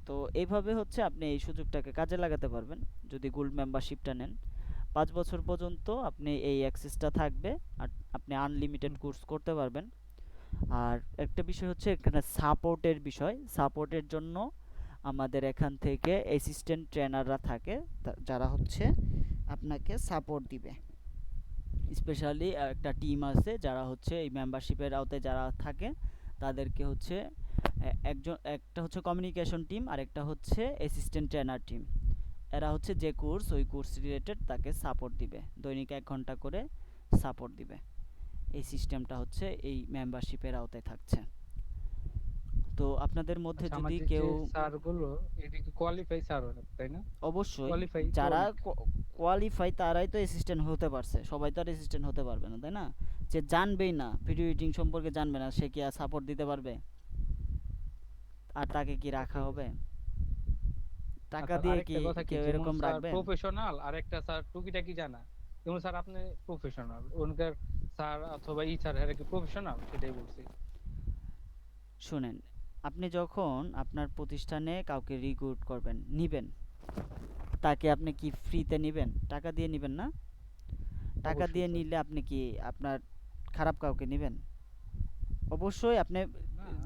তো এইভাবে হচ্ছে আপনি এই সুযোগটাকে কাজে লাগাতে পারবেন যদি গোল্ড মেম্বারশিপটা নেন। 5 বছর পর্যন্ত আপনি এই অ্যাক্সেসটা থাকবে। আর আপনি আনলিমিটেড হুম, হুম। কোর্স করতে পারবেন। আর একটা বিষয় হচ্ছে এখানে সাপোর্টের বিষয়। সাপোর্টের জন্য আমাদের এখান থেকে অ্যাসিস্ট্যান্ট ট্রেনাররা থাকে, যারা হচ্ছে আপনাকে সাপোর্ট দিবে। স্পেশালি একটা টিম আছে যারা হচ্ছে এই মেম্বারশিপের আওতায় যারা থাকে তাদেরকে হচ্ছে একটা হচ্ছে কমিউনিকেশন টিম আর একটা হচ্ছে অ্যাসিস্ট্যান্ট ট্রেনার টিম। এরা হচ্ছে যে কোর্স ওই কোর্স রিলেটেড তাকে সাপোর্ট দিবে, দৈনিক 1 ঘন্টা করে সাপোর্ট দিবে। এই সিস্টেমটা হচ্ছে এই মেম্বারশিপের আওতায় থাকছে। তো আপনাদের মধ্যে আচ্ছা, যদি আমাদের যে কেউ স্যার গুলো, এটা কি কোয়ালিফাই স্যার হবে, তাই না? অবশ্যই কোয়ালিফাই যারা টনিক। কোয়ালিফাই তারাই তো অ্যাসিস্ট্যান্ট হতে পারছে, সবাই তো আর অ্যাসিস্ট্যান্ট হতে পারবে না, তাই না? যে জানবেই না, ভিডিও এডিটিং সম্পর্কে জানবে না, সে কি আর সাপোর্ট দিতে পারবে? আর তাকে কি রাখা ঠিক হবে? আছে। টাকা আচ্ছা, দিয়ে কি আরেকটা কথা, কি কেউ যেমন এরকম স্যার রাখবেন? প্রফেশনাল, আরেকটা স্যার টুকিটাকি জানা। যেমন স্যার আপনি প্রফেশনাল, ওনকার স্যার অথবা ই স্যার এরা কি প্রফেশনাল, সেটাই বলছি। শুনেন, আপনি যখন আপনার প্রতিষ্ঠানে কাউকে রিক্রুট করবেন নিবেন, তাকে আপনি কি ফ্রিতে নিবেন? টাকা দিয়ে নিবেন না? টাকা অবশ্যই দিয়ে স্যার। নিলে আপনি কি আপনার খারাপ কাউকে নিবেন? অবশ্যই আপনি না।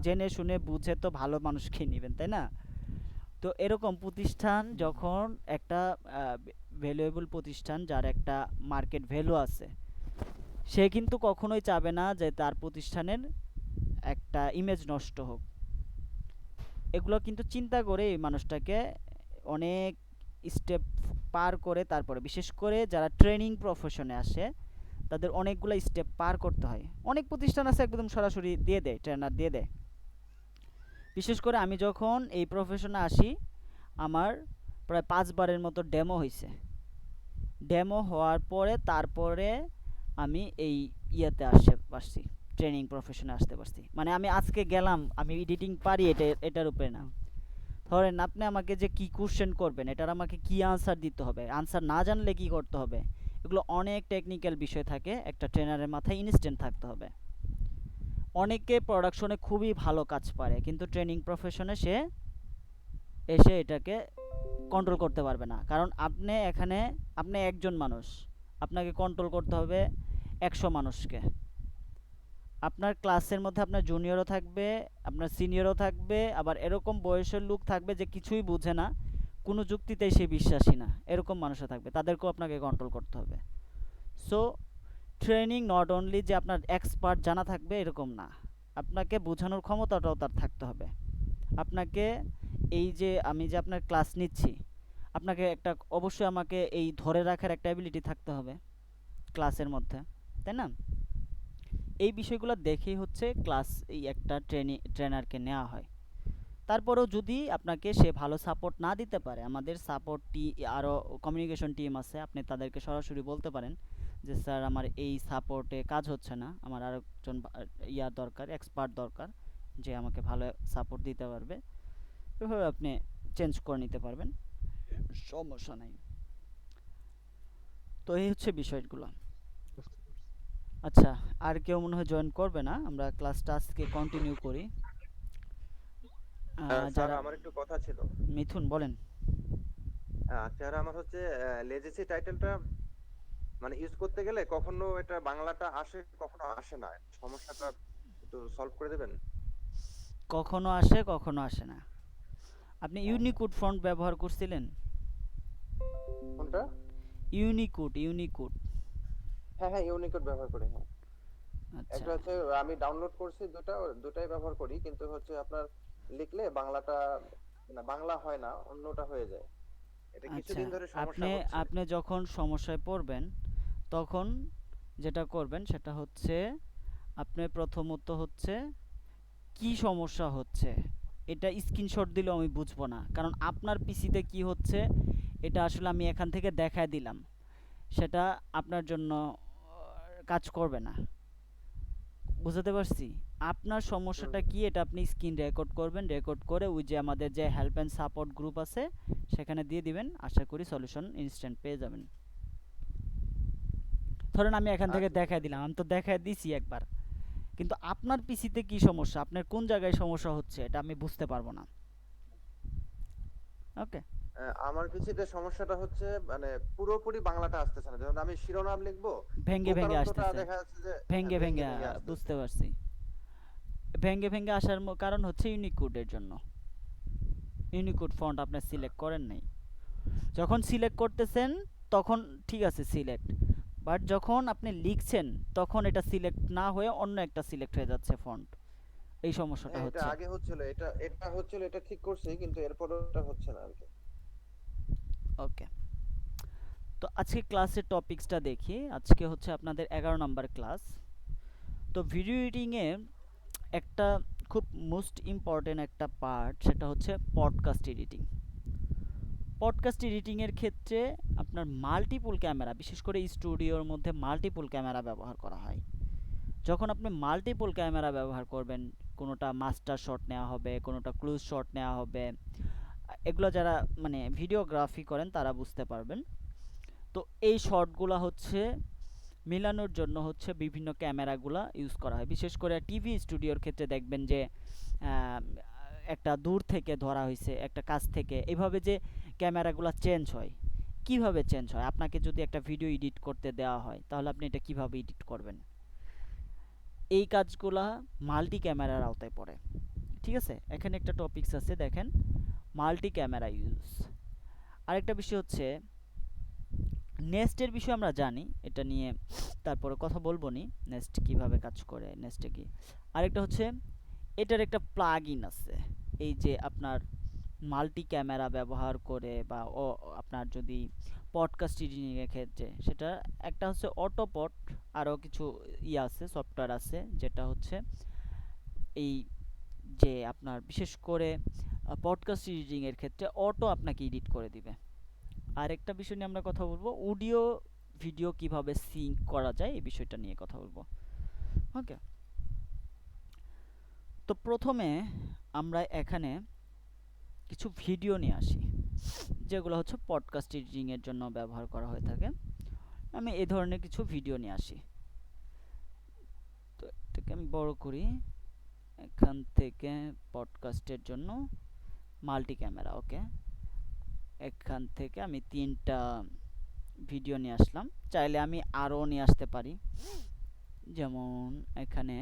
জেনে শুনে বুঝে তো ভালো মানুষকে নিবেন, তাই না? তো এরকম প্রতিষ্ঠান হুম। যখন একটা ভ্যালুয়েবল প্রতিষ্ঠান যার একটা মার্কেট ভ্যালু আছে, সে কিন্তু কখনোই চাবে না যে তার প্রতিষ্ঠানের একটা ইমেজ নষ্ট হোক। এগুলো কিন্তু চিন্তা করে এই মানুষটাকে অনেক স্টেপ পার করে, তারপরে বিশেষ করে যারা ট্রেনিং প্রফেশনে আসে তাদের অনেকগুলো স্টেপ পার করতে হয়। অনেক প্রতিষ্ঠান আছে একদম সরাসরি দিয়ে দেয়, ট্রেনার দিয়ে দেয়। বিশেষ করে আমি যখন এই প্রফেশনে আসি, আমার প্রায় 5 বারের মতো ডেমো হয়েছে। ডেমো হওয়ার পরে তারপরে আমি এই ইয়েতে আসছি, ট্রেনিং প্রফেশনে আসতে পারছি। মানে আমি আজকে গেলাম, আমি এডিটিং পারি এটার উপরে না। হুম। ধরেন আপনি আমাকে যে কি কোশ্চেন করবেন, এটার আমাকে কি আনসার দিতে হবে, আনসার না জানলে কি করতে হবে, এগুলো অনেক টেকনিক্যাল বিষয় থাকে, একটা ট্রেনারের মাথায় ইনস্ট্যান্ট থাকতে হবে। অনেকে প্রোডাকশনে খুবই ভালো কাজ পারে কিন্তু ট্রেনিং প্রফেশনে সে এসে এটাকে কন্ট্রোল করতে পারবে না, কারণ আপনি একজন মানুষ, আপনাকে কন্ট্রোল করতে হবে 100 মানুষকে। আপনার ক্লাসের মধ্যে আপনার জুনিয়রও থাকবে, আপনার সিনিয়রও থাকবে, আবার এরকম বয়সের লোক থাকবে যে কিছুই বুঝে না, কোনো যুক্তিতেই সে বিশ্বাসী না, এরকম মানুষও থাকবে, তাদেরকেও আপনাকে কন্ট্রোল করতে হবে। সো ট্রেনিং নট অনলি যে আপনার এক্সপার্ট জানা থাকবে এরকম না, আপনাকে বোঝানোর ক্ষমতাটাও তার থাকতে হবে। আপনাকে এই যে আমি যে আপনার ক্লাস নিচ্ছি, আপনাকে একটা অবশ্যই আমাকে এই ধরে রাখার একটা অ্যাবিলিটি থাকতে হবে ক্লাসের মধ্যে, তাই না? এই বিষয়গুলো দেখেই হচ্ছে ক্লাস এই একটা ট্রেনারকে নেওয়া হয়। তারপরেও যদি আপনাকে সে ভালো সাপোর্ট না দিতে পারে, আমাদের সাপোর্ট আরও কমিউনিকেশন টিম আছে, আপনি তাদেরকে সরাসরি বলতে পারেন যে স্যার আমার এই সাপোর্টে কাজ হচ্ছে না, আমার আরও একজন ইয়া দরকার, এক্সপার্ট দরকার, যে আমাকে ভালো সাপোর্ট দিতে পারবে। এভাবে আপনি চেঞ্জ করে নিতে পারবেন, সমস্যা নাই। তো এই হচ্ছে বিষয়গুলো। বুঝতে পারছি। আচ্ছা, আর কেউ মনে হয় জয়েন করবে না, আমরা ক্লাসটা আজকে কন্টিনিউ করি। স্যার যারা আমার একটু কথা ছিল। মিথুন বলেন। স্যার আমার হচ্ছে লেজেসি টাইটেলটা মানে ইউজ করতে গেলে কখনো এটা বাংলাটা আসে কখনো আসে না, সমস্যাটা একটু সলভ করে দেবেন? কখনো আসে কখনো আসে না। আপনি হ্যাঁ, হ্যাঁ। ইউনিকোড ফন্ট ব্যবহার করছিলেন? কোনটা? ইউনিকোড। হ্যাঁ, হ্যাঁ, ইউনিকোড ব্যবহার করি, হ্যাঁ। আচ্ছা। একটা হচ্ছে আমি ডাউনলোড করছি দুটা, দুটাই ব্যবহার করি, কিন্তু হচ্ছে আপনার লিখলে বাংলাটা মানে বাংলা হয় না, অন্যটা হয়ে যায়। এটা আচ্ছা, কিছুদিন ধরে সমস্যা আপনি হচ্ছে। আপনি যখন সমস্যায় পড়বেন তখন যেটা করবেন সেটা হচ্ছে, আপনি প্রথমত হচ্ছে কি সমস্যা হচ্ছে এটা স্ক্রিনশট দিলেও আমি বুঝবো না, কারণ আপনার পিসিতে কি হচ্ছে এটা আসলে আমি এখান থেকে দেখায় দিলাম, সেটা আপনার জন্য কাজ করবে না। বুঝাতে পারছি? আপনার হুম, সমস্যাটা হুম। কি এটা আপনি স্ক্রিন রেকর্ড করবেন, রেকর্ড করে ওই যে আমাদের যে হেল্প অ্যান্ড সাপোর্ট গ্রুপ আছে সেখানে দিয়ে দিবেন, আশা করি সলিউশন ইনস্ট্যান্ট পেয়ে যাবেন। ধরেন আমি এখান থেকে আচ্ছা, ঠিক দেখায় আছে। দিলাম, আমি তো দেখায় দিছি একবার, কিন্তু আপনার পিসিতে কি সমস্যা, আপনার কোন জায়গায় সমস্যা হচ্ছে এটা আমি বুঝতে পারবো না। ওকে, আমার কিছুটা সমস্যাটা হচ্ছে মানে পুরোপুরি বাংলাটা আসতেছে না, যেমন আমি শিরোনাম লিখবো, ভেঙ্গে ভেঙ্গে প্রকারান্তটা আসতেছে, দেখা যাচ্ছে যে ভেঙ্গে ভেঙে ভেঙ্গে ভেঙে আসতেছে। বুঝতে পারছি। ভেঙ্গে ভেঙ্গে আসার কারণ হচ্ছে ইউনিকোডের জন্য। ইউনিকোড ফন্ট আপনি সিলেক্ট করেন নাই। যখন সিলেক্ট করতেছেন তখন ঠিক আছে সিলেক্ট, বাট যখন আপনি লিখছেন তখন এটা সিলেক্ট না হয়ে অন্য একটা সিলেক্ট হয়ে যাচ্ছে ফন্ট। এই সমস্যাটা হ্যাঁ, এটা হচ্ছে। আগে হচ্ছিল, এটা হচ্ছিল, এটা ঠিক করছি, কিন্তু এরপরও এটা হচ্ছে না আর কি। ওকে, তো আজকে ক্লাসের টপিকসটা দেখি। আজকে হচ্ছে আপনাদের 11 নম্বর ক্লাস। তো ভিডিও এডিটিংয়ে একটা খুব মোস্ট ইম্পর্টেন্ট একটা পার্ট, সেটা হচ্ছে পডকাস্ট এডিটিং। পডকাস্ট এডিটিংয়ের ক্ষেত্রে আপনার মাল্টিপল ক্যামেরা, বিশেষ করে স্টুডিওর মধ্যে মাল্টিপল ক্যামেরা ব্যবহার করা হয়। যখন আপনি মাল্টিপল ক্যামেরা ব্যবহার করবেন, কোনোটা মাস্টার শট নেওয়া হবে, কোনোটা ক্লোজ শট নেওয়া হবে, এগুলো যারা মানে ভিডিওগ্রাফি করেন তারা বুঝতে পারবেন। তো এই শটগুলো হচ্ছে মিলানোর জন্য হচ্ছে বিভিন্ন ক্যামেরাগুলা ইউজ করা হয়। বিশেষ করে টিভি স্টুডিওর ক্ষেত্রে দেখবেন যে আহ, একটা দূর থেকে ধরা হয়েছে, একটা কাছ থেকে, এভাবে যে ক্যামেরাগুলো চেঞ্জ হয়। কিভাবে চেঞ্জ হয়? আপনাকে যদি একটা ভিডিও এডিট করতে দেওয়া হয় তাহলে আপনি এটা কিভাবে এডিট করবেন? এই কাজগুলা মাল্টি ক্যামেরার আওতায় পড়ে। ঠিক আছে, এখানে একটা টপিকস আছে দেখেন, মাল্টি ক্যামেরা ইউজ। আরেকটা বিষয় হচ্ছে নেস্টের বিষয় আমরা জানি, এটা নিয়ে তারপরে কথা বলবো নি, নেস্ট কিভাবে কাজ করে, নেস্টে কি। আরেকটা হচ্ছে এটার একটা প্লাগ ইন আছে, এই যে আপনার মাল্টি ক্যামেরা ব্যবহার করে বা আপনার যদি পডকাস্ট এডিটিংয়ের ক্ষেত্রে সেটা একটা হচ্ছে অটোপড, আরও কিছু আছে, সফটওয়্যার আছে, যেটা হচ্ছে এই যে আপনার বিশেষ করে পডকাস্ট এডিটিংয়ের ক্ষেত্রে অটো আপনাকে এডিট করে দিবে। আরেকটা বিষয় নিয়ে আমরা কথা বলবো, অডিও ভিডিও কিভাবে সিঙ্ক করা যায় এই বিষয়টা নিয়ে কথা বলবো। ওকে, তো প্রথমে আমরা এখানে কিছু ভিডিও নিয়ে আসি, যেগুলো হচ্ছে পডকাস্ট এডিটিংয়ের জন্য ব্যবহার করা হয়ে থাকে। আমি এই ধরনের কিছু ভিডিও নিয়ে আসি। তো এটাকে আমি বড় করি, এখান থেকে পডকাস্টের জন্য মাল্টি ক্যামেরা। ওকে, এখান থেকে আমি 3টা ভিডিও নিয়ে আসলাম, চাইলে আমি আরও নিয়ে আসতে পারি। যেমন এখানে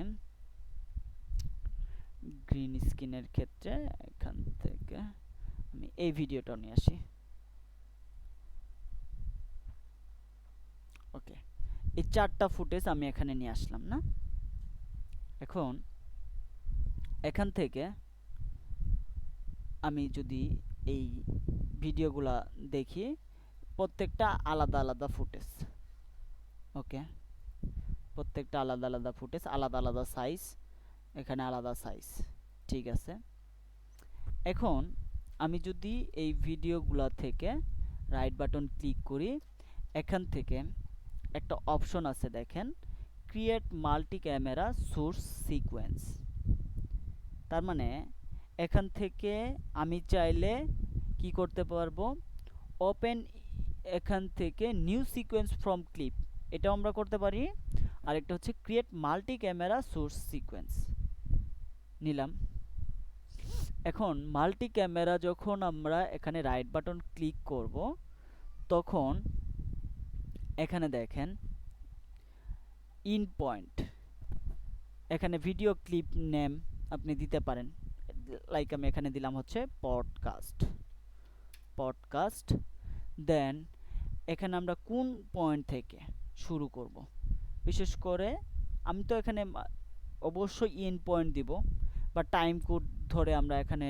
গ্রিন স্ক্রিনের ক্ষেত্রে এখান থেকে আমি এই ভিডিওটা নিয়ে আসি। ওকে, এই 4টা ফুটেজ আমি এখানে নিয়ে আসলাম না। এখন এখান থেকে আমি যদি এই ভিডিওগুলা দেখি, প্রত্যেকটা আলাদা আলাদা ফুটেজ। ওকে, প্রত্যেকটা আলাদা আলাদা ফুটেজ, আলাদা আলাদা সাইজ, এখানে আলাদা সাইজ। ঠিক আছে, এখন আমি যদি এই ভিডিওগুলা থেকে রাইট বাটন ক্লিক করি, এখান থেকে একটা অপশন আছে দেখেন, create multi camera source sequence. তার মানে এখান থেকে আমি চাইলে কি করতে পারবো, ওপেন, এখান থেকে নিউ সিকোয়েন্স ফ্রম ক্লিপ, এটাও আমরা করতে পারি। আরেকটা হচ্ছে create multi camera source sequence, নিলাম। এখন মাল্টি ক্যামেরা যখন আমরা এখানে রাইট বাটন ক্লিক করব, তখন এখানে দেখেন ইন পয়েন্ট, এখানে ভিডিও ক্লিপ নেম আপনি দিতে পারেন। লাইক আমি এখানে দিলাম হচ্ছে পডকাস্ট, পডকাস্ট। দেন এখানে আমরা কোন পয়েন্ট থেকে শুরু করব, বিশেষ করে আমি তো এখানে অবশ্যই ইন পয়েন্ট দিব, বা টাইম কোড ধরে আমরা এখানে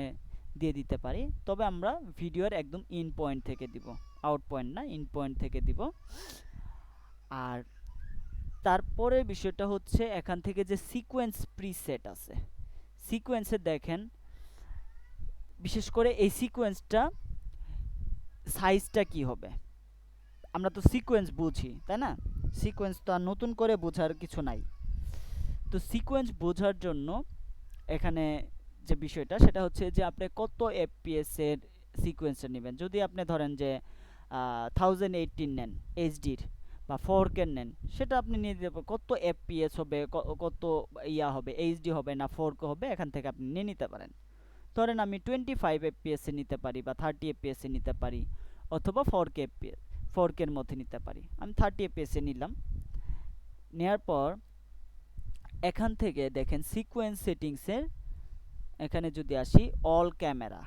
দিয়ে দিতে পারি, তবে আমরা ভিডিওর একদম ইন পয়েন্ট থেকে দিব, আউট পয়েন্ট না, ইন পয়েন্ট থেকে দিব। আর তারপরে বিষয়টা হচ্ছে এখান থেকে যে সিকোয়েন্স প্রিসেট আছে, সিকোয়েন্সে দেখেন বিশেষ করে এই সিকোয়েন্সটা সাইজটা কি হবে। আমরা তো সিকোয়েন্স বুঝি, তাই না? সিকোয়েন্স তো আর নতুন করে বোঝার কিছু নাই। তো সিকোয়েন্স বোঝার জন্য এখানে যে বিষয়টা সেটা হচ্ছে যে আপনি কত এফপিএস এর সিকোয়েন্সটা নেবেন। যদি আপনি ধরেন যে 1080 নেন এইচডির, বা 4K নেন, সেটা আপনি নিয়ে দিতে পারেন। কত এফপিএস হবে, কত ইয়া হবে, এইচডি হবে না 4K হবে, এখান থেকে আপনি নিয়ে নিতে পারেন। তো ধরেন আমি 25 fps এ নিতে পারি বা 30 fps এ নিতে পারি, অথবা 4K এর মধ্যে নিতে পারি। আমি 30 fps এ নিলাম। নেওয়ার পর এখান থেকে দেখেন সিকোয়েন্স সেটিংসের এখানে যদি আসি, অল ক্যামেরা,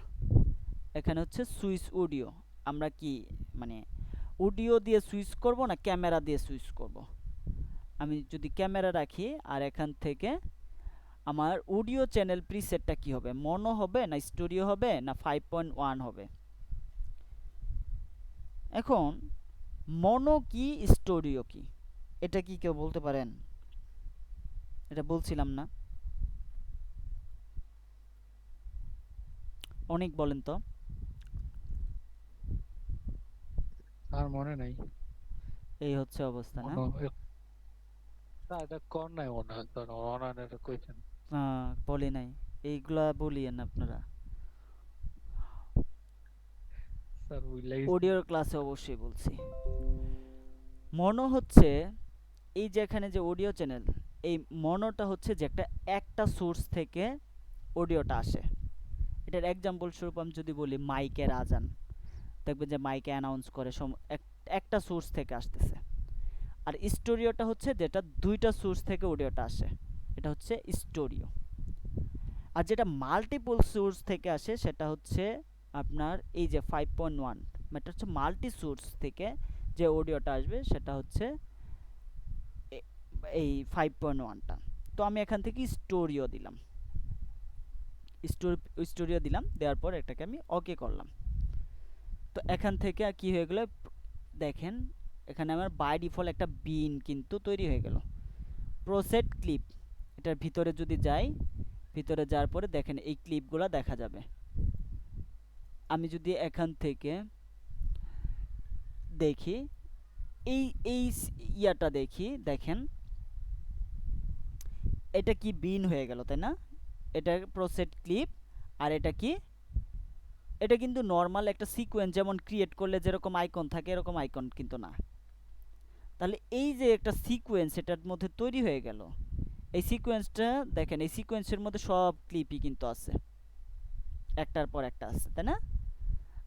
এখানে হচ্ছে সুইচ অডিও। আমরা কি মানে অডিও দিয়ে সুইচ করব না ক্যামেরা দিয়ে সুইচ করব? আমি যদি ক্যামেরা রাখি, আর এখান থেকে আমার অডিও চ্যানেল প্রিসেটটা কি হবে, মনো হবে না স্টুডিও হবে না 5.1 হবে? এখন মনো কি স্টুডিও কি, এটা কি কেউ বলতে পারেন? এটা বলছিলাম না, অনেক বলেন তো। আর মনে নাই। এই হচ্ছে অবস্থা না? না এটা কর নাই মনে হয়, তোর অনলাইনে কইছেন। বলি নাই, এইগুলা বলিয়েন আপনারা। স্যার বুঝলাই অডিওর ক্লাসে অবশ্যই বলছি। মনো হচ্ছে এই যে এখানে যে অডিও চ্যানেল, এই মনোটা হচ্ছে যে একটা সোর্স থেকে অডিওটা আসে। এটার এক্সাম্পল স্বরূপ আমি যদি বলি মাইকের আজান, দেখবেন যে মাইকে অ্যানাউন্স করে একটা সোর্স থেকে আসতেছে। আর স্টোরিওটা হচ্ছে যেটা দুইটা সোর্স থেকে অডিওটা আসে, এটা হচ্ছে স্টোরিও। আর যেটা মাল্টিপল সোর্স থেকে আসে সেটা হচ্ছে আপনার এই যে 5.1, এটা হচ্ছে মাল্টি সোর্স থেকে যে অডিওটা আসবে সেটা হচ্ছে এই 5.1টা। তো আমি এখান থেকে স্টোরিও দিলাম, স্টোরিও দিলাম, দেওয়ার পর এটাকে আমি ওকে করলাম। তো এখান থেকে কি হয়ে গেল দেখেন, এখানে আমার বাই ডিফল্ট একটা বিন কিন্তু তৈরি হয়ে গেল, প্রসেট ক্লিপ। এটার ভিতরে যদি যাই, ভিতরে যাওয়ার পরে দেখেন এই ক্লিপগুলো দেখা যাবে। আমি যদি এখান থেকে দেখি এই এই ইয়াটা দেখি, দেখেন এটা কি বিন হয়ে গেল, তাই না? এটা প্রসেট ক্লিপ, আর এটা কি, এটা কিন্তু নর্মাল একটা সিকোয়েন্স, যেমন ক্রিয়েট করলে যেরকম আইকন থাকে এরকম আইকন কিন্তু না। তাহলে এই যে একটা সিকোয়েন্স এটার মধ্যে তৈরি হয়ে গেল, এই সিকোয়েন্সটা দেখেন, এই সিকোয়েন্সের মধ্যে সব ক্লিপই কিন্তু আছে, একটার পর একটা আছে, তাই না?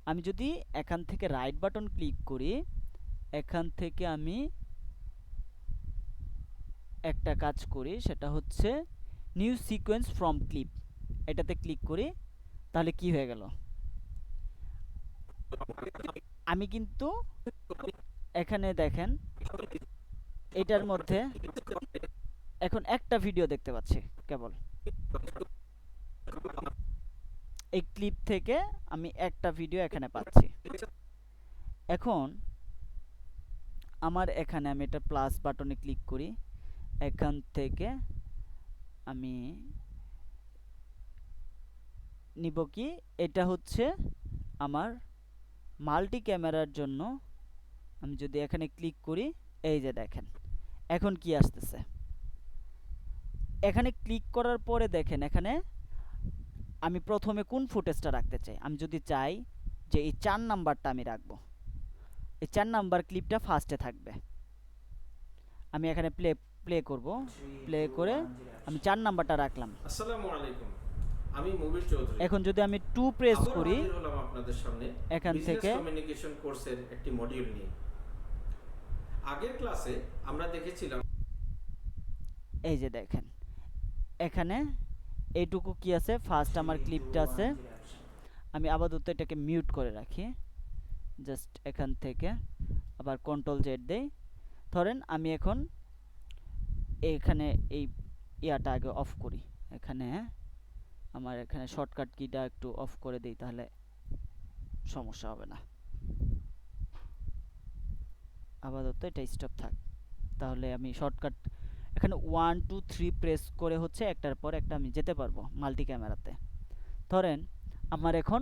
আমি যদি এখান থেকে রাইট বাটন ক্লিক করি, এখান থেকে আমি একটা কাজ করি, সেটা হচ্ছে নিউ সিকোয়েন্স ফ্রম ক্লিপ, এটাতে ক্লিক করি, তাহলে কি হয়ে গেল, আমি কিন্তু এখানে দেখেন এটার মধ্যে এখন একটা ভিডিও দেখতে পাচ্ছি কেবল, এই ক্লিপ থেকে আমি একটা ভিডিও এখানে পাচ্ছি। এখন আমার এখানে আমি এটা প্লাস বাটনে ক্লিক করি, এখান থেকে আমি নিব কি, এটা হচ্ছে আমার মাল্টি ক্যামেরার জন্য। আমি যদি এখানে ক্লিক করি, এই যে দেখেন এখন কি আসতেছে, এখানে ক্লিক করার পরে দেখেন এখানে আমি প্রথমে কোন ফুটেজটা রাখতে চাই। আমি যদি চাই যে এই 4 নাম্বারটা আমি রাখবো, এই 4 নাম্বার ক্লিপটা ফার্স্টে থাকবে, আমি এখানে প্লে করব, প্লে করে আমি 4 নাম্বারটা রাখলাম। আসসালামু আলাইকুম, আমি মুবির চৌধুরী। এখন যদি আমি 2 প্রেস আবারও করি, হাজির হলাম আপনাদের সামনে এখান বিজনেস থেকে কমিউনিকেশন কোর্সের একটি মডিউল নিয়ে। আগের ক্লাসে আমরা দেখেছিলাম, এই যে দেখেন এখানে এইটুকু কি আছে, ফার্স্ট আমার ক্লিপটা আছে। আমি আপাতত এটাকে মিউট করে রাখি, জাস্ট এখান থেকে আবার কন্ট্রোল জেড দেই। ধরেন আমি এখন এখানে এই ইয়াটা আগে অফ করি, এখানে আমার এখানে শর্টকাট কিটা একটু অফ করে দিই, তাহলে সমস্যা হবে না। আপাতত এটা স্টপ থাক, তাহলে আমি শর্টকাট এখানে 1 2 3 প্রেস করে হচ্ছে একটার পর একটা আমি যেতে পারবো মাল্টি ক্যামেরাতে। ধরেন আমার এখন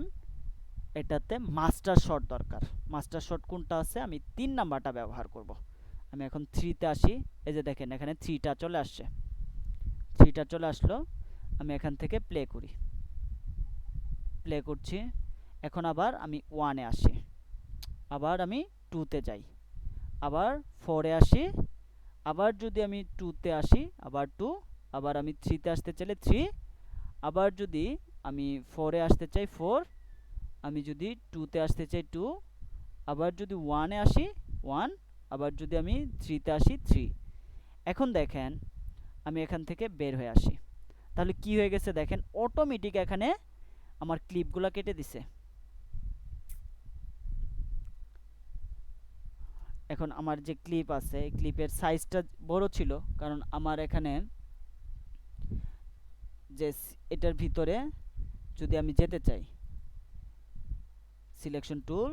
এটাতে মাস্টার শট দরকার, মাস্টার শট কোনটা আছে, আমি 3 নাম্বারটা ব্যবহার করব। আমি এখন 3তে আসি, এই যে দেখেন এখানে 3টা চলে আসছে, 3টা চলে আসলো। আমি এখান থেকে প্লে করি, প্লে করছি। এখন আবার আমি 1-এ আসি, আবার আমি 2-তে যাই, আবার 4-এ আসি, আবার যদি আমি 2-তে আসি আবার 2, আবার আমি 3-তে আসতে চাইলে 3, আবার যদি আমি 4 এ আসতে চাই 4, আমি যদি 2 তে আসতে চাই 2, আবার যদি 1 এ আসি 1, আবার যদি আমি 3 তে আসি 3। এখন দেখেন আমি এখান থেকে বের হয়ে আসি, তাহলে কি হয়ে গেছে দেখেন, অটোমেটিক এখানে আমার ক্লিপগুলো কেটে দিছে। এখন আমার যে ক্লিপ আছে এই ক্লিপের সাইজটা বড় ছিল, কারণ আমার এখানে যে এটার ভিতরে যদি আমি যেতে চাই, সিলেকশন টুল,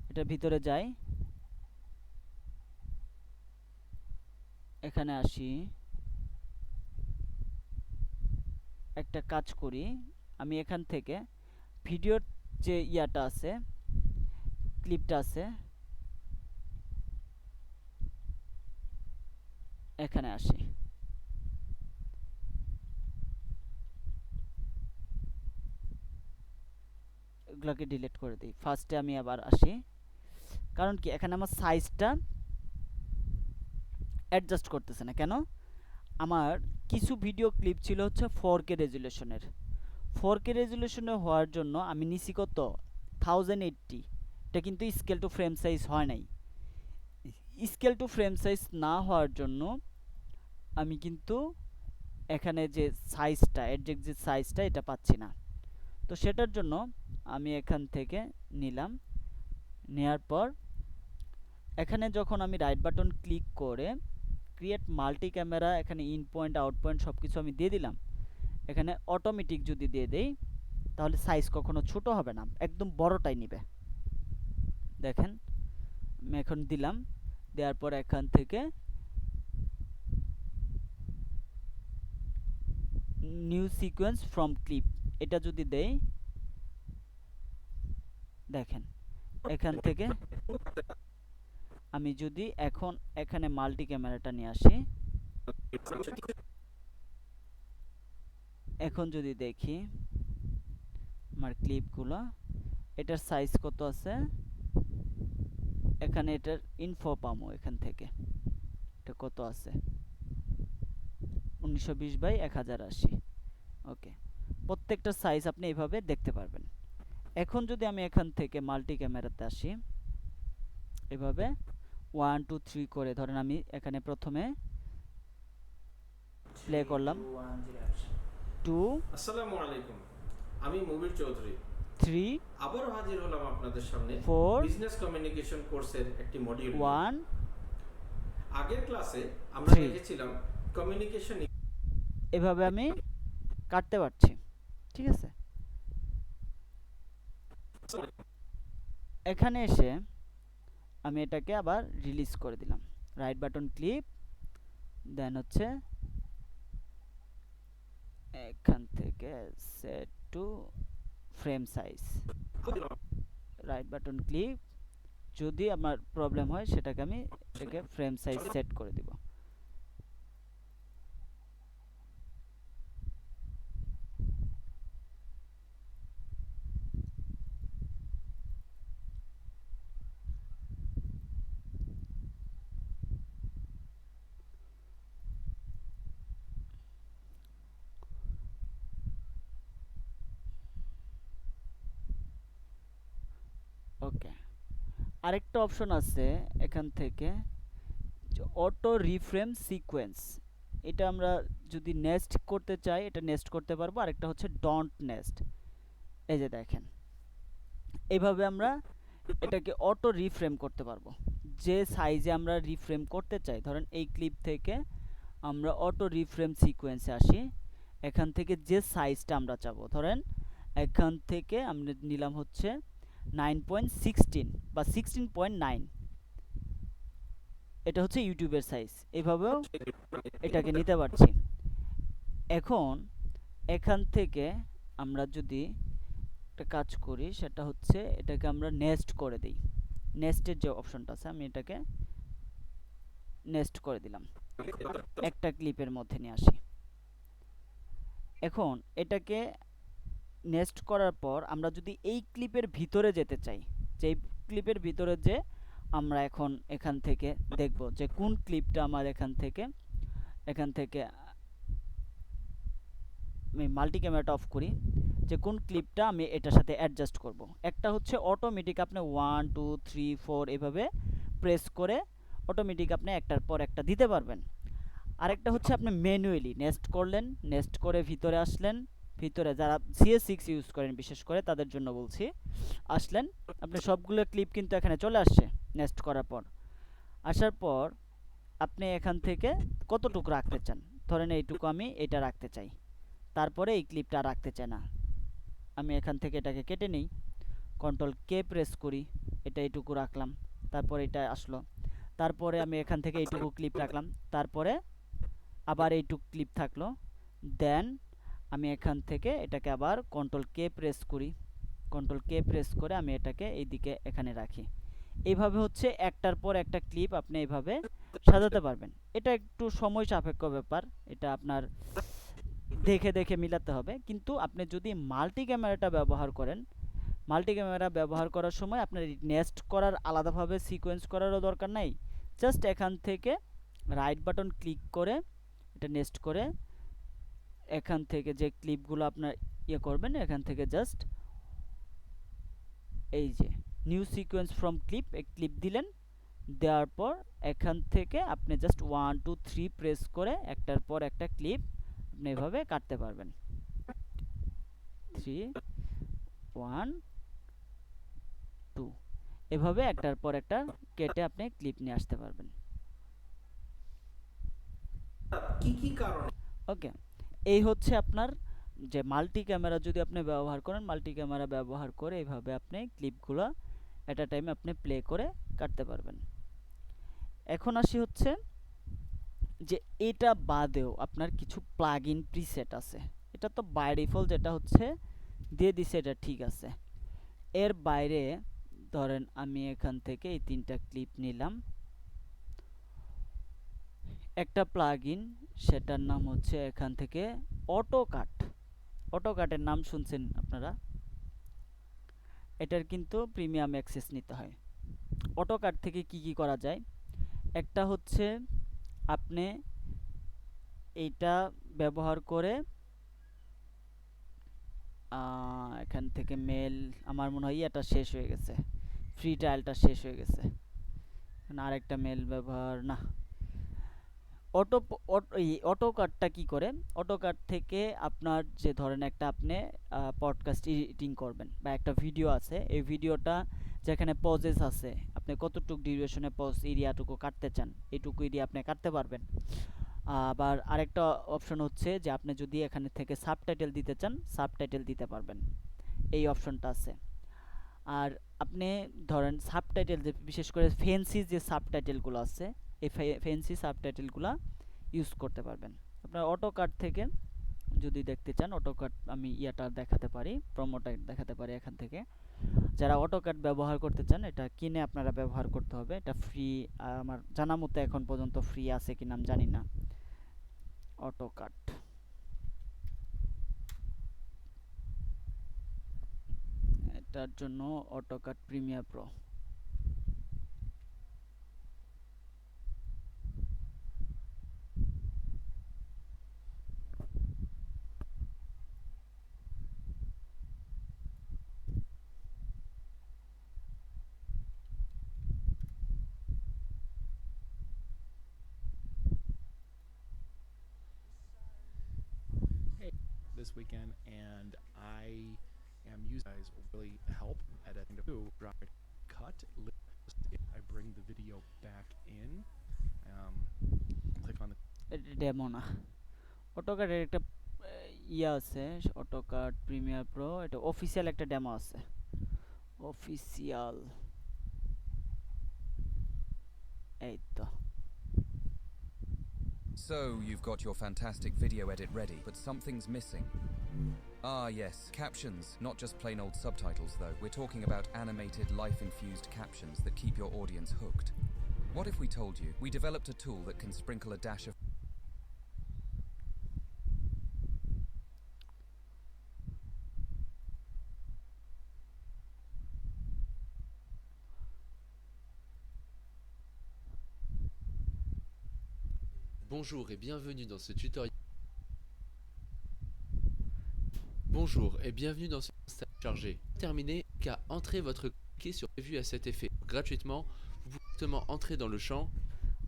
এটার ভিতরে যাই, এখানে আসি, একটা কাজ করি, আমি এখান থেকে ভিডিওর যে ইয়াটা আছে, ক্লিপটা আছে, এখানে আসি, এগুলোকে ডিলিট করে দিই। ফার্স্টে আমি আবার আসি, কারণ কি এখানে আমার সাইজটা অ্যাডজাস্ট করতেছে না কেন, আমার কিছু ভিডিও ক্লিপ ছিল হচ্ছে 4K রেজুলেশনের, 4K রেজুলেশনে হওয়ার জন্য আমি নিছি কত 1080, এটা কিন্তু স্কেল টু ফ্রেম সাইজ হয় নাই। স্কেল টু ফ্রেম সাইজ না হওয়ার জন্য আমি কিন্তু এখানে যে সাইজটা, অ্যাডজাস্ট যে সাইজটা এটা পাচ্ছি না। তো সেটার জন্য আমি এখান থেকে নিলাম, নেয়ার পর এখানে যখন আমি রাইট বাটন ক্লিক করে ক্রিয়েট মাল্টি ক্যামেরা, এখানে ইন পয়েন্ট আউট পয়েন্ট সব কিছু আমি দিয়ে দিলাম, এখানে অটোমেটিক যদি দিয়ে দেই তাহলে সাইজ কখনো ছোট হবে না, একদম বড়টাই নিবে। দেখেন আমি এখন দিলাম, দেওয়ার পর এখান থেকে নিউ সিকোয়েন্স ফ্রম ক্লিপ এটা যদি দেই, দেখেন এখান থেকে আমি যদি এখন এখানে মাল্টি ক্যামেরাটা নিয়ে আসি, এখন যদি দেখি আমার ক্লিপগুলো, এটার সাইজ কত আছে, এখানে এটার ইনফো পামো, এখান থেকে এটা কত আছে 1920x1080। ওকে, প্রত্যেকটা সাইজ আপনি এইভাবে দেখতে পারবেন। এখন যদি আমি এখান থেকে মাল্টি ক্যামেরাতে আসি, এভাবে 1 2 3 করে ধরেন, আমি এখানে প্রথমে প্লে করলাম 2 আসসালামু আলাইকুম, আমি মুবির চৌধুরী 3 আবারও হাজির হলাম আপনাদের সামনে 4 বিজনেস কমিউনিকেশন কোর্সের একটি মডিউল। 1 আগের ক্লাসে আমরা 3 দেখেছিলাম কমিউনিকেশন। এভাবে আমি কাটতে পারছি, ঠিক আছে। এখানে এসে আমি এটাকে আবার রিলিজ করে দিলাম, রাইট বাটন ক্লিক, দেন হচ্ছে এখান থেকে set two frame size, right button click, যদি আমার প্রবলেম হয় সেটাকে আমি এটাকে ফ্রেম সাইজ সেট করে দিব। ওকে, আরেকটা অপশন আছে এখান থেকে, অটো রিফ্রেম সিকোয়েন্স, এটা আমরা যদি নেস্ট করতে চাই এটা নেস্ট করতে পারবো, আরেকটা হচ্ছে ডন্ট নেস্ট। এই যে দেখেন এইভাবে আমরা এটাকে অটো রিফ্রেম করতে পারবো, যে সাইজে আমরা রিফ্রেম করতে চাই। ধরেন এই ক্লিপ থেকে আমরা অটো রিফ্রেম সিকোয়েন্সে আসি, এখান থেকে যে সাইজটা আমরা চাবো, ধরেন এখান থেকে আমরা নিলাম হচ্ছে 9.16 বা 16.9, এটা হচ্ছে ইউটিউবের সাইজ, এভাবেও এটাকে নিতে পারছি। এখন এখান থেকে আমরা যদি একটা কাজ করি, সেটা হচ্ছে এটাকে আমরা নেস্ট করে দিই, নেস্টের যে অপশনটা আছে আমি এটাকে নেস্ট করে দিলাম, একটা ক্লিপের মধ্যে নিয়ে আসি। এখন এটাকে নেস্ট করার পর আমরা যদি এই ক্লিপের ভিতরে যেতে চাই, যে ক্লিপের ভিতরে যে আমরা এখন এখান থেকে দেখব যে কোন ক্লিপটা আমার এখান থেকে আমি মাল্টি ক্যামেরাটা অফ করি, যে কোন ক্লিপটা আমি এটার সাথে অ্যাডজাস্ট করব। একটা হচ্ছে অটোমেটিক, আপনি 1 2 3 4 এভাবে প্রেস করে অটোমেটিক আপনি একটার পর একটা দিতে পারবেন। আরেকটা হচ্ছে আপনি ম্যানুয়ালি নেস্ট করলেন, নেস্ট করে ভিতরে আসলেন, ভিতরে যারা CS6 ইউজ করেন বিশেষ করে তাদের জন্য বলছি, আসলেন, আপনি সবগুলো ক্লিপ কিন্তু এখানে চলে আসছে নেস্ট করার পর। আসার পর আপনি এখান থেকে কতটুকু রাখতে চান, ধরেন এইটুকু আমি এটা রাখতে চাই, তারপরে এই ক্লিপটা রাখতে চাই না, আমি এখান থেকে এটাকে কেটে নিই, Ctrl K প্রেস করি, এটা এইটুকু রাখলাম, তারপরে এটা আসলো, তারপরে আমি এখান থেকে এইটুকু ক্লিপ রাখলাম, তারপরে আবার এইটুকু ক্লিপ থাকলো, দেন আমি এখান থেকে এটাকে আবার Ctrl K প্রেস করি, Ctrl K প্রেস করে আমি এটাকে এইদিকে এখানে রাখি। এইভাবে হচ্ছে একটার পর একটা ক্লিপ আপনি এইভাবে সাজাতে পারবেন। এটা একটু সময় সাপেক্ষ ব্যাপার, এটা আপনার দেখে দেখে মিলাতে হবে। কিন্তু আপনি যদি মাল্টি ক্যামেরাটা ব্যবহার করেন, মাল্টি ক্যামেরা ব্যবহার করার সময় আপনার নেস্ট করার আলাদাভাবে সিকোয়েন্স করারও দরকার নাই, জাস্ট এখান থেকে রাইট বাটন ক্লিক করে এটা নেস্ট করে এখান থেকে যে ক্লিপগুলো আপনার ইয়ে করবেন, এখান থেকে জাস্ট এই যে নিউ সিকোয়েন্স ফ্রম ক্লিপ, এই ক্লিপ দিলেন, দেওয়ার পর এখান থেকে আপনি জাস্ট 1 2 3 প্রেস করে একটার পর একটা ক্লিপ আপনি এভাবে কাটতে পারবেন। 3 1 2 এভাবে একটার পর একটা কেটে আপনি ক্লিপ নিয়ে আসতে পারবেন। কি কি কারণে ওকে, এই হচ্ছে আপনার যে মাল্টি ক্যামেরা যদি আপনি ব্যবহার করেন, মাল্টি ক্যামেরা ব্যবহার করে এইভাবে আপনি ক্লিপগুলো এট আ টাইমে আপনি প্লে করে কাটতে পারবেন। এখন আসি হচ্ছে যে এটা বাদেও আপনার কিছু প্লাগইন প্রিসেট আছে। এটা তো বাই ডিফল্ট যেটা হচ্ছে দিয়ে দিছে এটা ঠিক আছে, এর বাইরে ধরেন আমি এখান থেকে এই তিনটা ক্লিপ নিলাম, একটা প্লাগইন সেটার নাম হচ্ছে এখান থেকে অটোকাট। অটোকাটের নাম শুনছেন আপনারা, এটার কিন্তু প্রিমিয়াম অ্যাক্সেস নিতে হয়। অটোকাট থেকে কি কি করা যায়, একটা হচ্ছে আপনি এইটা ব্যবহার করে এখান থেকে মেল, আমার মনে হয় এটা শেষ হয়ে গেছে, ফ্রি ট্রায়ালটা শেষ হয়ে গেছে, আরেকটা মেল ব্যবহার না। অটোকাটটা কি করে, অটোকাট থেকে আপনার যে ধরেন একটা আপনি পডকাস্ট এডিটিং করবেন বা একটা ভিডিও আছে, এই ভিডিওটা যেখানে পজেস আছে, আপনি কতটুকু ডিউরেশনে পজ এরিয়াটুকু কাটতে চান, এইটুকু এরিয়া আপনি কাটতে পারবেন। আবার আরেকটা অপশন হচ্ছে যে আপনি যদি এখানে থেকে সাবটাইটেল দিতে চান, সাবটাইটেল দিতে পারবেন, এই অপশনটা আছে। আর আপনি ধরেন সাবটাইটেল, যে বিশেষ করে ফ্যান্সি যে সাবটাইটেলগুলো আছে, এই ফ্যান্সি সাবটাইটেলগুলো ইউজ করতে পারবেন। আপনার অটোকাট থেকে যদি দেখতে চান, অটোকাট আমি ইয়াটা দেখাতে পারি, প্রোমোটা দেখাতে পারি এখান থেকে। যারা অটোকাট ব্যবহার করতে চান, এটা কিনে আপনারা ব্যবহার করতে হবে, এটা ফ্রি, আমার জানা মতো এখন পর্যন্ত ফ্রি আছে কিনা আমি জানি না। অটোকাট, এটার জন্য auto cut Premiere Pro. This weekend, and I am using guys really help editing to drive cut. I bring the video back in. Click on the demo না, অটোকাটের একটা ইয়ে আছে, অটোকাট প্রিমিয়ার প্রো, এটা অফিসিয়াল একটা demo আছে, official, এই তো। So, you've got your fantastic video edit ready, but something's missing. Ah yes, captions, not just plain old subtitles though. We're talking about animated, life-infused captions that keep your audience hooked. What if we told you we developed a tool that can sprinkle a dash of Bonjour et bienvenue dans ce tutoriel. Bonjour et bienvenue dans ce stage chargé. Terminé qu'à entrer votre cliquez sur prévu à cet effet. Gratuitement, vous pouvez directement entrer dans le champ.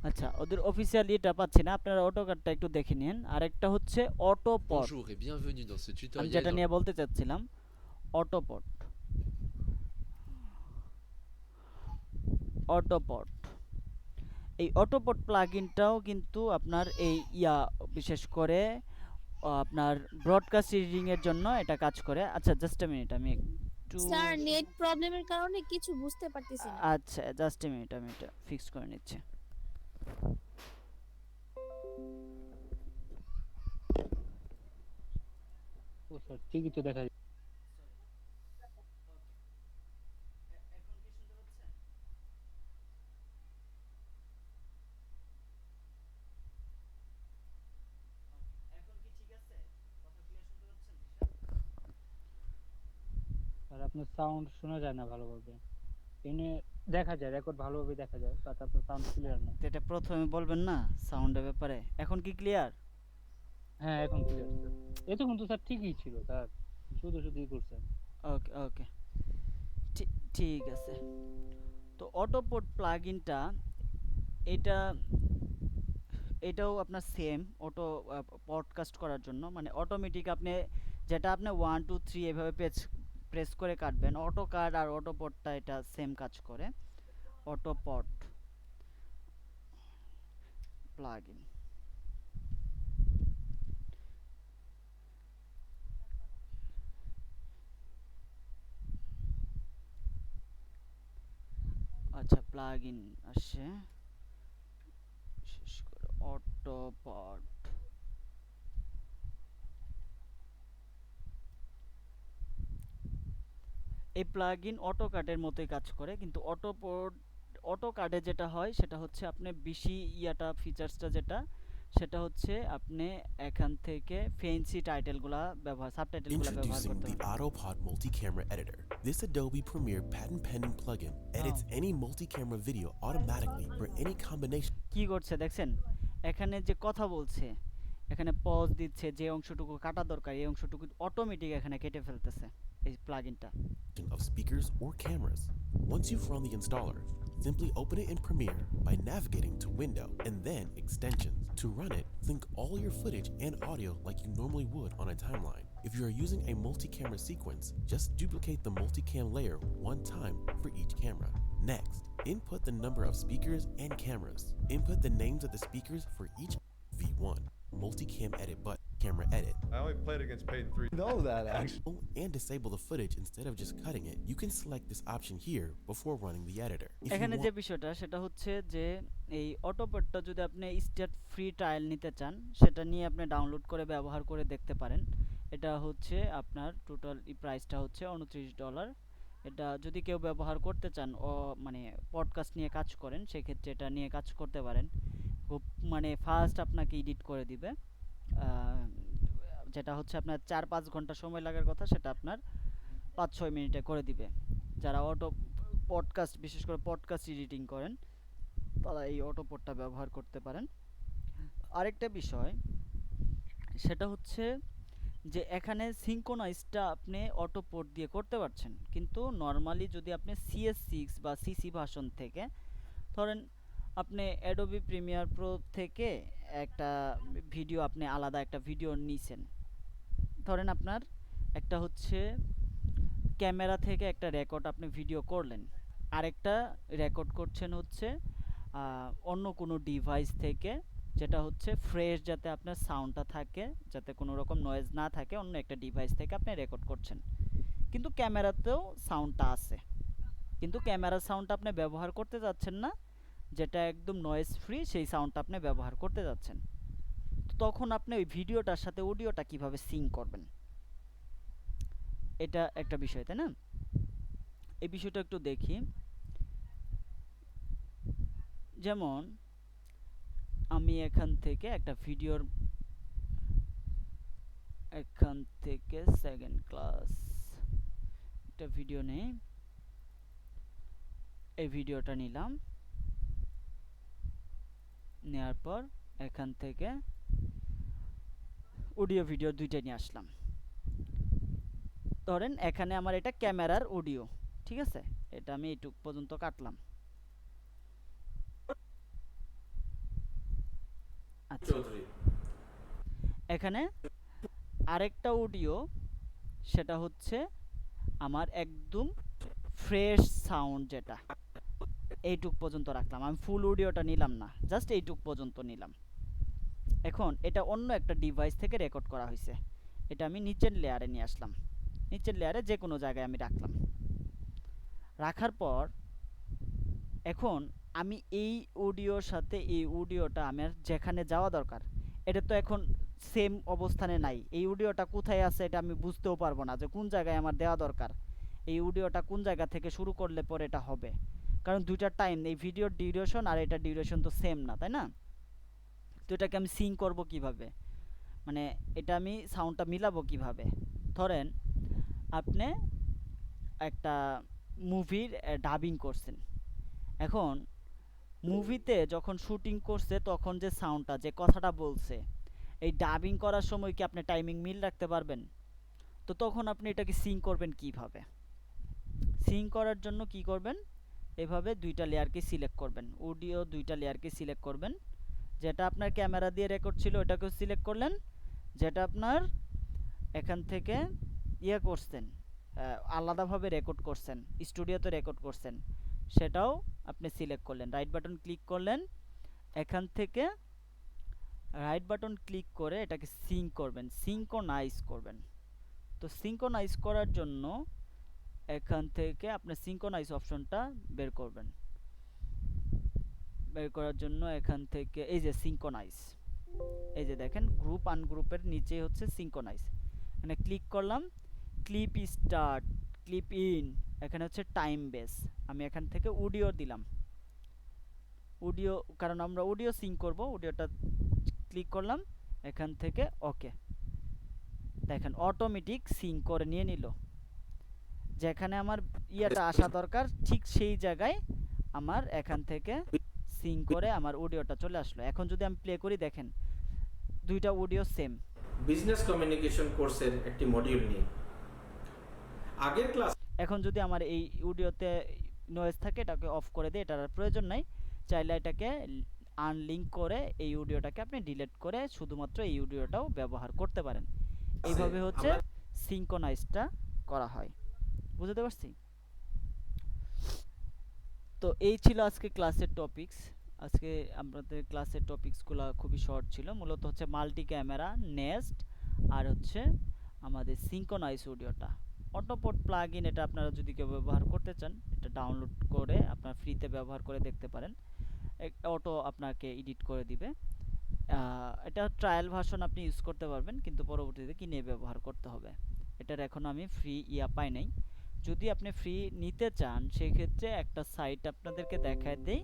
আচ্ছা, ওদের officially এটা পাচ্ছি না, আপনারা অটোকাডটা একটু দেখে নিন। আরেকটা হচ্ছে অটোপড, Bonjour et bienvenue dans ce আমি tutoriel যেটা dans নিয়ে বলতে চাচ্ছিলাম, অটোপড। অটোপড, এই অটোপড প্লাগইনটাও কিন্তু আপনার এই বিশেষ করে আপনার ব্রডকাস্ট রিডিং এর জন্য এটা কাজ করে। আচ্ছা জাস্ট এ মিনিট, আমি একটু স্যার নেট প্রবলেমের কারণে কিছু বুঝতে পারতেছি না। আচ্ছা জাস্ট এ মিনিট, আমি এটা ফিক্স করে নিচ্ছি। ও স্যার ঠিকই তো দেখা যায়। স্যার আপনার সাউন্ড শোনা যায় না ভালোভাবে, এনে দেখা যায় রেকর্ড ভালোভাবে দেখা যায়, বাট আপনার সাউন্ড ক্লিয়ার না। তো এটা প্রথমে বলবেন না সাউন্ডের ব্যাপারে, এখন কি ক্লিয়ার? হ্যাঁ এখন ক্লিয়ার স্যার। এতক্ষণ তো স্যার ঠিকই ছিল স্যার, শুধু শুধুই করছেন। ওকে ওকে, ঠিক আছে। তো অটোপড প্লাগইনটা এটা এটাও আপনার সেম অটো পডকাস্ট করার জন্য, মানে অটোমেটিক আপনি যেটা আপনি 1 2 3 এভাবে প্রেস করে কাটবেন, অটো কাট আর অটোপডটা এটা সেম কাজ করে। অটোপড প্লাগইন, আচ্ছা প্লাগইন আসছে, বিশেষ করে অটোপড। এই প্লাগইন অটোকাটের মতোই কাজ করে, কিন্তু অটোকাটে যেটা হয় সেটা হচ্ছে আপনি বেশি ফিচার্সটা যেটা, সেটা হচ্ছে আপনি এখান থেকে ফ্যান্সি টাইটেলগুলা ব্যবহার, সাবটাইটেলগুলা ব্যবহার Introducing করতে the পারেন। AutoPod multi-camera editor. This Adobe Premiere patent-pending plugin edits any multi-camera video automatically for any combination. কি করছে দেখছেন, এখানে যে কথা বলছে, এখানে পজ দিচ্ছে, যে অংশটুকু কাটা দরকার এই অংশটুকু অটোমেটিক এখানে কেটে ফেলতেছে এই প্লাগইনটা। of speakers or cameras. Once you've run the installer, simply open it in Premiere by navigating to Window and then Extensions. To run it, sync all your footage and audio like you normally would on a timeline. If you are using a multi-camera sequence, just duplicate the multicam layer one time for each camera. Next, input the number of speakers and cameras. Input the names of the speakers for each V1, multicam edit button, camera edit. I only played against Peyton 3. Know that actually. And disable the footage instead of just cutting it. You can select this option here before running the editor. If you এখানে want যে বিষয়টা সেটা হচ্ছে যে এই অটোপডটা যদি আপনি state free trial নিতে চান, সেটা নিয়ে আপনি ডাউনলোড করে ব্যবহার করে দেখতে পারেন। এটা হচ্ছে আপনার টোটাল প্রাইসটা হচ্ছে $29। এটা যদি কেউ ব্যবহার করতে চান, মানে পডকাস্ট নিয়ে কাজ করেন, সেক্ষেত্রে এটা নিয়ে কাজ করতে পারেন। খুব মানে ফাস্ট আপনাকে এডিট করে দিবে, যেটা হচ্ছে আপনার 4-5 ঘন্টা সময় লাগার কথা, সেটা আপনার 5-6 মিনিটে করে দিবে। যারা পডকাস্ট, বিশেষ করে পডকাস্ট এডিটিং করেন, তারা এই অটোপডটা ব্যবহার করতে পারেন। আরেকটা বিষয় সেটা হচ্ছে যে এখানে সিঙ্ক্রোনাইজটা আপনি অটোপড দিয়ে করতে পারছেন, কিন্তু নর্মালি যদি আপনি CS6 বা CC ভার্সন থেকে, ধরেন আপনি অ্যাডোবি প্রিমিয়ার প্রো থেকে একটা ভিডিও, আপনি আলাদা একটা ভিডিও নিছেন, ধরেন আপনার একটা হচ্ছে ক্যামেরা থেকে একটা রেকর্ড আপনি ভিডিও করলেন, আরেকটা রেকর্ড করছেন হচ্ছে অন্য কোনো ডিভাইস থেকে, যেটা হচ্ছে ফ্রেশ, যাতে আপনার সাউন্ডটা থাকে, যাতে কোনো রকম নয়েজ না থাকে, অন্য একটা ডিভাইস থেকে আপনি রেকর্ড করছেন, কিন্তু ক্যামেরাতেও সাউন্ডটা আছে, কিন্তু ক্যামেরার সাউন্ডটা আপনি ব্যবহার করতে যাচ্ছেন না, যেটা একদম নয়েজ ফ্রি, সেই সাউন্ডটা আপনি ব্যবহার করতে যাচ্ছেন। তো তখন আপনি ওই ভিডিওটার সাথে অডিওটা কিভাবে সিঙ্ক করবেন, এটা একটা বিষয়, তাই না? এই বিষয়টা একটু দেখি। যেমন আমি এখান থেকে একটা ভিডিওর, এখান থেকে সেকেন্ড ক্লাস একটা ভিডিও নেই, এই ভিডিওটা নিলাম, নেওয়ার পর এখান থেকে অডিও ভিডিও দুইটা নিয়ে আসলাম। ধরেন এখানে আমার এটা ক্যামেরার অডিও, ঠিক আছে, এটা আমি এইটুক পর্যন্ত কাটলাম। আচ্ছা, চৌধুরী এখানে আরেকটা অডিও, সেটা হচ্ছে আমার একদম ফ্রেশ সাউন্ড, যেটা এইটুক পর্যন্ত রাখলাম, আমি ফুল অডিওটা নিলাম না, জাস্ট এইটুক পর্যন্ত নিলাম। এখন এটা অন্য একটা ডিভাইস থেকে রেকর্ড করা হয়েছে, এটা আমি নিচের লেয়ারে নিয়ে আসলাম, নিচের লেয়ারে যে কোনো জায়গায় আমি রাখলাম। রাখার পর এখন আমি এই অডিওর সাথে এই অডিওটা আমার যেখানে যাওয়া দরকার, এটা তো এখন সেম অবস্থানে নাই, এই অডিওটা কোথায় আছে এটা আমি বুঝতেও পারবো না যে কোন জায়গায় আমার দেওয়া দরকার, এই অডিওটা কোন জায়গা থেকে শুরু করলে পরে এটা হবে, কারণ দুইটার টাইম, এই ভিডিওর ডিউরেশন আর এটা ডিউরেশন তো সেম না, তাই না? তো এটাকে আমি সিং করব কিভাবে, মানে এটা আমি সাউন্ডটা মিলাবো কিভাবে? ধরেন আপনি একটা মুভির ডাবিং করছেন, এখন মুভিতে যখন শুটিং করছে তখন যে সাউন্ডটা, যে কথাটা বলছে, এই ডাবিং করার সময় কি আপনি টাইমিং মিল রাখতে পারবেন? তো তখন আপনি এটাকে সিং করবেন কিভাবে? সিং করার জন্য কি করবেন, এভাবে দুইটা লেয়ারকে সিলেক্ট করবেন, অডিও দুইটা লেয়ারকে সিলেক্ট করবেন, যেটা আপনার ক্যামেরা দিয়ে রেকর্ড ছিল ওটাকেও সিলেক্ট করলেন, যেটা আপনার এখান থেকে ইয়ে করছেন, আলাদাভাবে রেকর্ড করছেন, স্টুডিওতে রেকর্ড করছেন, সেটাও আপনি সিলেক্ট করলেন, রাইট বাটন ক্লিক করলেন, এখান থেকে রাইট বাটন ক্লিক করে এটাকে সিঙ্ক করবেন, সিঙ্কোনাইজ করবেন। তো সিঙ্কোনাইজ করার জন্য এখান থেকে আপনি সিঙ্কোনাইজ অপশনটা বের করবেন, বের করার জন্য এখান থেকে এই যে সিঙ্কোনাইজ, এই যে দেখেন গ্রুপ আনগ্রুপের নিচে হচ্ছে সিঙ্কোনাইজ, মানে ক্লিক করলাম, ক্লিপ স্টার্ট, ক্লিপ ইন, এখানে হচ্ছে টাইম বেস, আমি এখান থেকে অডিও দিলাম, অডিও, কারণ আমরা অডিও সিঙ্ক করব, অডিওটা ক্লিক করলাম, এখান থেকে ওকে, দেখেন অটোমেটিক সিঙ্ক করে নিয়ে নিল, যেখানে আমার ইয়েটা আসা দরকার ঠিক সেই জায়গায় আমার এখান থেকে সিঙ্ক করে আমার অডিওটা চলে আসলো। এখন যদি আমি প্লে করি, দেখেন দুইটা অডিও সেম। বিজনেস কমিউনিকেশন কোর্সের একটি মডিউল নিয়ে আগের ক্লাস, এখন যদি আমার এই অডিওতে নয়েজ থাকে এটাকে অফ করে দিই, এটার আর প্রয়োজন নাই, চাইলে এটাকে আনলিঙ্ক করে এই অডিওটাকে আপনি ডিলিট করে শুধুমাত্র এই অডিওটাও ব্যবহার করতে পারেন। এইভাবে হচ্ছে সিঙ্কোনাইজটা করা হয়, বুঝতে পারছি? তো এই ছিল আজকে ক্লাসের টপিকস। আজকে আমাদের ক্লাসের টপিকসগুলো খুবই শর্ট ছিল, মূলত হচ্ছে মাল্টি ক্যামেরা, নেস্ট, আর হচ্ছে আমাদের সিঙ্কোনাইজ অডিওটা। অটোপোড প্লাগইন, এটা আপনারা যদি কেউ ব্যবহার করতে চান, এটা ডাউনলোড করে আপনার ফ্রিতে ব্যবহার করে দেখতে পারেন, অটো আপনাকে এডিট করে দিবে। এটা ট্রায়াল ভার্সন আপনি ইউজ করতে পারবেন, কিন্তু পরবর্তীতে কিনে ব্যবহার করতে হবে, এটার এখন আমি ফ্রি ইয়া পাই নাই। যদি আপনি ফ্রি নিতে চান সেক্ষেত্রে একটা সাইট আপনাদেরকে দেখায় দেই,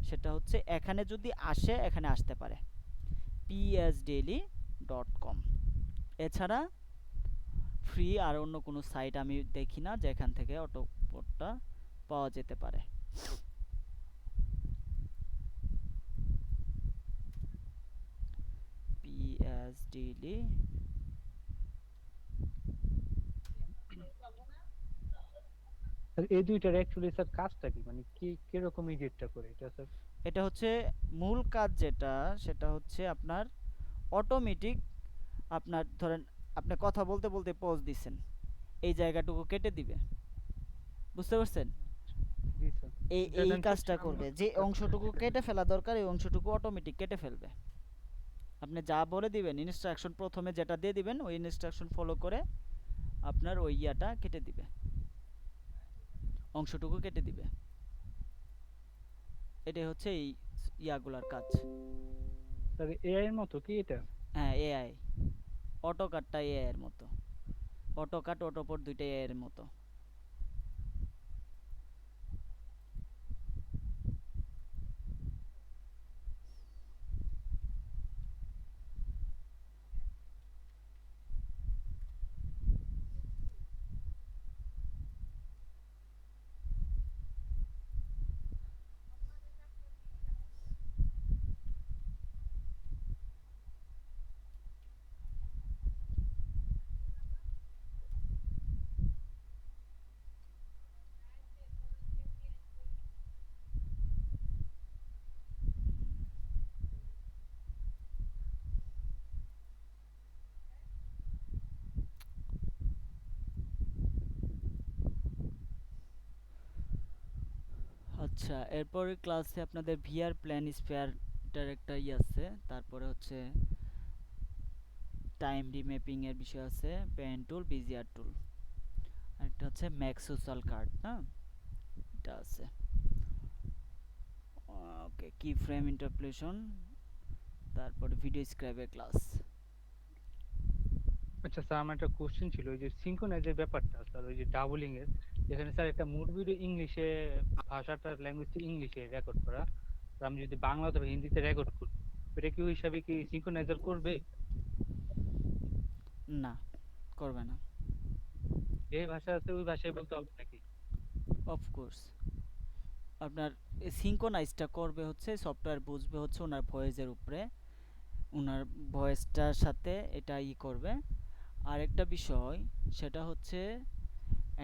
সেটা হচ্ছে এখানে যদি আসে, এখানে আসতে পারে psdaily.com, এছাড়া ফ্রি আর অন্য কোনো সাইট আমি দেখি না যেখান থেকে অটোপোডটা পাওয়া যেতে পারে। psdaily এই দুইটার অ্যাকচুয়ালি স্যার কাজটা কি, মানে কি কিরকম এডিটটা করে এটা স্যার? এটা হচ্ছে মূল কাজ, যেটা সেটা হচ্ছে আপনার অটোমেটিক, আপনার ধরেন আপনি কথা বলতে বলতে পজ দিচ্ছেন, এই জায়গাটুকু কেটে দিবে, বুঝতে পারছেন? জি স্যার। এই এটা এই দেন তো কাজটা আমরা করবে, যে অংশটুকু কেটে ফেলা দরকার এই অংশটুকু অটোমেটিক কেটে ফেলবে। আপনি যা বলে দিবেন ইনস্ট্রাকশন, প্রথমে যেটা দিয়ে দিবেন ওই ইনস্ট্রাকশন ফলো করে আপনার ওই ইয়াটা কেটে দিবে, অংশটুকু কেটে দিবে। এটাই হচ্ছে এই ইয়াগুলার কাজ। স্যার এআই এর মতো কি এটা? হ্যাঁ, এআই, অটোকাটটা এআই এর মতো, অটোকাট অটোপোড দুইটাই এআই এর মতো। আচ্ছা, এরপরের ক্লাসে আপনাদের ভিআর প্ল্যান স্পেয়ারটার একটা আছে, তারপরে হচ্ছে টাইম রিম্যাপিং এর বিষয় আছে, পেন টুল, বিজিআর টুল, আর একটা হচ্ছে ম্যাক্সোসাল কার্ড, হ্যাঁ এটা আছে। ওকে, কি ফ্রেম ইন্টারপোলেশন, তারপরে ভিডিও স্ক্রাইবের ক্লাস। আচ্ছা স্যার, আমার একটা কোশ্চেন ছিল, ওই যে সিনক্রোনাইজের ব্যাপারটা স্যার, ওই যে ডাবলিং এর, যেখানে স্যার একটা মুড ভিডিও ইংলিশে, ভাষাটার ল্যাঙ্গুয়েজটা ইংলিশে রেকর্ড করা, তো আমি যদি বাংলা অথবা হিন্দিতে রেকর্ড করি, এটা কি ওই হিসাবে কি সিনক্রোনাইজার করবে? না, করবে না। যে ভাষা আছে ওই ভাষায় বলতে হবে নাকি? অফকোর্স আপনার সিঙ্কোনাইজটা করবে হচ্ছে, সফটওয়্যার বুঝবে হচ্ছে ওনার ভয়েসের উপরে, ওনার ভয়েসটার সাথে এটা করবে। আর একটা বিষয় সেটা হচ্ছে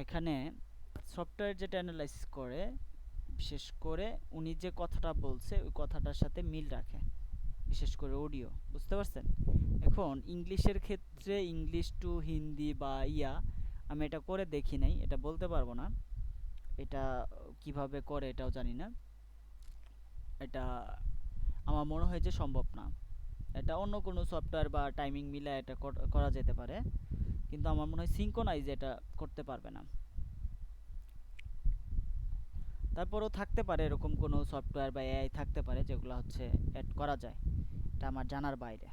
এখানে সফটওয়্যার যেটা অ্যানালাইসিস করে, বিশেষ করে উনি যে কথাটা বলছে ওই কথাটার সাথে মিল রাখে, বিশেষ করে অডিও, বুঝতে পারছেন? এখন ইংলিশের ক্ষেত্রে ইংলিশ টু হিন্দি বা আমি এটা করে দেখি নাই, এটা বলতে পারবো না এটা কিভাবে করে, এটাও জানি না। এটা আমার মনে হয় যে সম্ভব না। এটা অন্য কোনো সফটওয়্যার বা টাইমিং মিলে এটা করা যেতে পারে, কিন্তু আমার মনে হয় সিঙ্কোনাইজ এটা করতে পারবে না। তারপরেও থাকতে পারে এরকম কোনো সফটওয়্যার বা এআই থাকতে পারে যেগুলো হচ্ছে অ্যাড করা যায়, এটা আমার জানার বাইরে,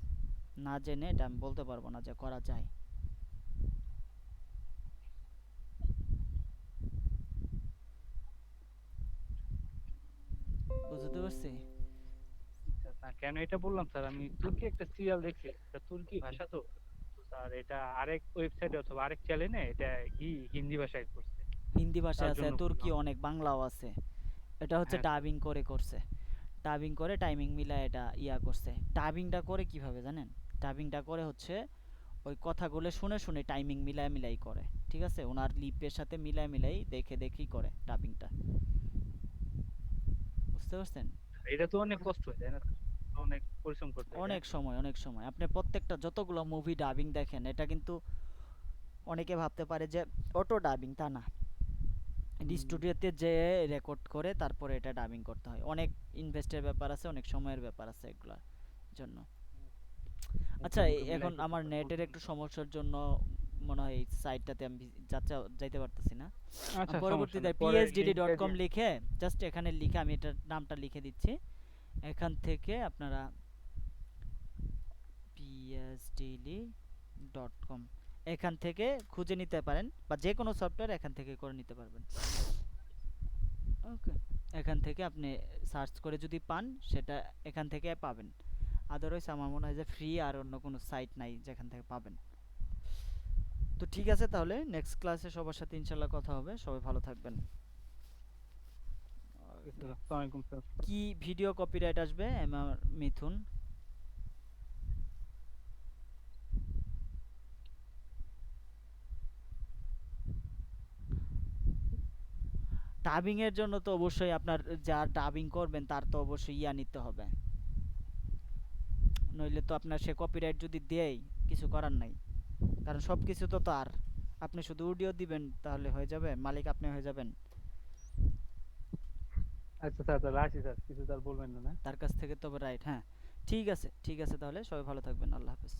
না জেনে এটা আমি বলতে পারবো না যে করা যায়। বুঝতে পারছি? না, কেন এটা বললাম স্যার, আমি তুর্কি একটা সিরিয়াল দেখছি, এটা তুর্কি ভাষা, তো তো স্যার এটা আরেক ওয়েবসাইটে অথবা আরেক চ্যানেলে এটা হিন্দি ভাষায় করছে, হিন্দি ভাষায় তার আছে, জন্য তুর্কি বললাম। অনেক, বাংলাও আছে। এটা হচ্ছে হ্যাঁ স্যার। ডাবিং করে করছে, ডাবিং করে টাইমিং মিলায় এটা করছে। ডাবিংটা করে কিভাবে জানেন? ডাবিংটা করে হচ্ছে ওই কথাগুলো শুনে শুনে টাইমিং মিলায় মিলাই করে, ঠিক আছে? ওনার লিপের সাথে মিলায় মিলাই দেখে দেখেই করে ডাবিংটা, বুঝতে পারছেন? এটা তো অনেক কষ্ট হয় তাই না স্যার? অনেক পরিশ্রম করতে হয় তাই অনেক না? সময়, অনেক সময়। আপনি প্রত্যেকটা যতগুলো মুভি ডাবিং দেখেন, এটা কিন্তু অনেকে ভাবতে পারে যে অটো ডাবিং, তা না। স্টুডিওতে যে রেকর্ড করে তারপরে এটা ডাবিং করতে হয়, অনেক ইনভেস্টের ব্যাপার আছে, অনেক সময়ের ব্যাপার আছে এগুলার জন্য। আচ্ছা, মুখে মুখে মিলাই এখন করতে আমার হয়, নেটের বলতে একটু হবে। সমস্যার জন্য মনে হয় এই সাইটটাতে আমি যাইতে পারতেছি না। আচ্ছা, সমস্যা পরবর্তীতে নেই, পরে লিঙ্কটা phd.com দিয়ে। লিখে জাস্ট এখানে লিখে আমি এটার নামটা লিখে দিচ্ছি, এখান থেকে আপনারা phd.com এখান থেকে খুঁজে নিতে পারেন, বা যে কোনো সফটওয়্যার এখান থেকে করে নিতে পারবেন। ওকে, এখান থেকে আপনি সার্চ করে যদি পান সেটা এখান থেকে পাবেন। আদারওয়াইজ আমার মনে হয় যে ফ্রি আর অন্য কোনো সাইট নাই যেখান থেকে পাবেন। তো ঠিক আছে, তাহলে নেক্সট ক্লাসে সবার সাথে ইনশাল্লাহ কথা হবে, সবাই ভালো থাকবেন। আসসালামু আলাইকুম স্যার। কি ভিডিও কপিরাইট আসবে? আমার মিথুন। ডাবিং এর জন্য তো অবশ্যই আপনার যা ডাবিং করবেন তার তো অবশ্যই নিতে হবে, নইলে তো আপনার সে কপিরাইট যদি দেয় কিছু করার নাই, কারণ সব কিছু তো তার। আপনি শুধু অডিও দিবেন তাহলে হয়ে যাবে, মালিক আপনি হয়ে যাবেন। আচ্ছা স্যার, তাহলে আসি স্যার, কিছু তার বলবেন না, না? তার কাছ থেকে তবে রাইট, হ্যাঁ ঠিক আছে, ঠিক আছে, তাহলে সবাই ভালো থাকবেন, আল্লাহ হাফেজ।